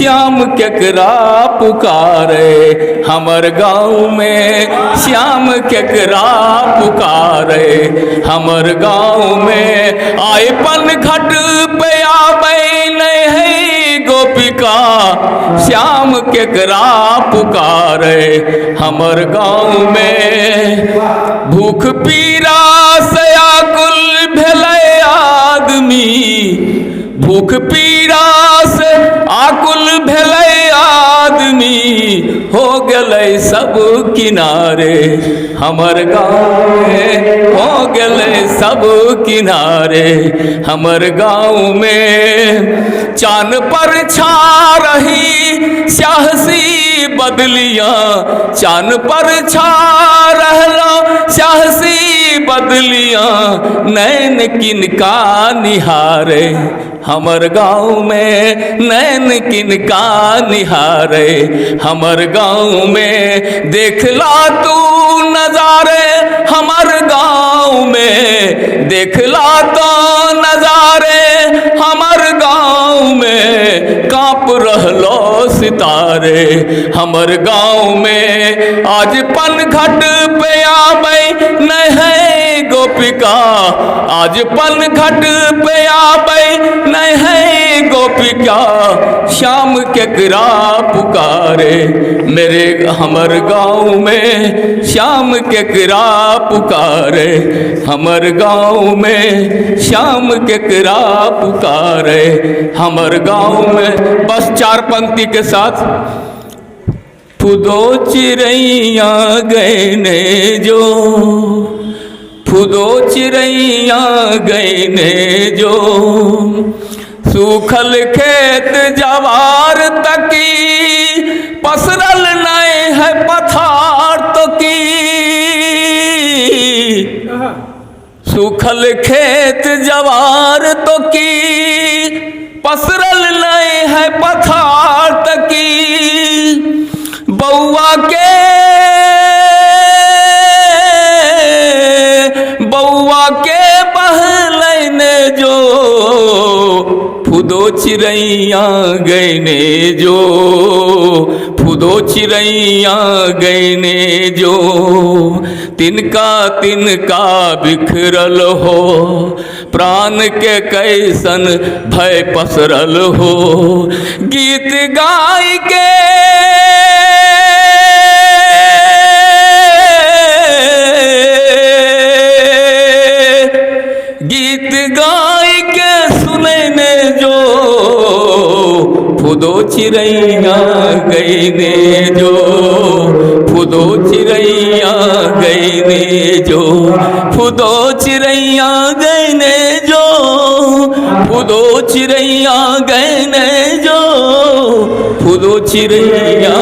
श्याम केकरा पुकारे, हमर गाँव में श्याम केकरा पुकारे, हमर गाँव में आए पन घट पे आवे नहीं है गोपिका, श्याम केकरा पुकारे, हमर गाँव में भूख पीरा से आकुल भेलै आदमी, भूख पीरा से आकुल भेलै आदमी, हो गेलै सब किनारे, हमर गाँव में हो गेलै सब किनारे, हमर गाँव में चान पर छा रही स्याहसी बदलियाँ, चान पर छा रहला स्याहसी बदलियाँ, नैन किनका निहारे, हमर गाँव में नैन किनका निहारे, हमर गाँव में देखला तू नजारे, हमर गाँव में देखला तो नजारे, हमर गाँव में काँप रहलो सितारे, हमर गाँव में आज पन घट पे आवे नहीं है गोपिका, आज पन घट पे आवे नहीं है गोपिका, श्याम केकरा पुकारे, मेरे हमर गाँव में श्याम केकरा पुकारे, हमर गाँव में श्याम केकरा पुकारे, हमर गाँव में। बस 4 पंक्ति के साथ। फुदो चिड़ैया गैने जो, फुदो चिड़ैया गैने जो, सूखल खेत जवार तकी, पसरल नहीं है पथार तो की, सूखल खेत जवार तो की, पसरल नहीं है पथार तकी, बउआ के बहलैने जो, फुदो चिड़ैया गैने जो, फुदो चिड़ैया गैने जो, तिनका तिनका बिखरल हो, प्राण के कैसन भय पसरल हो, गीत गाय के गीत गाय के सुनैने जो, फुदो चिड़ैया गैने जो, फुदो चिड़ैया गैने जो, फुदो चिड़ैया गैने जो, फुदो चिड़ैया गैने जो, फुदो चिड़ैया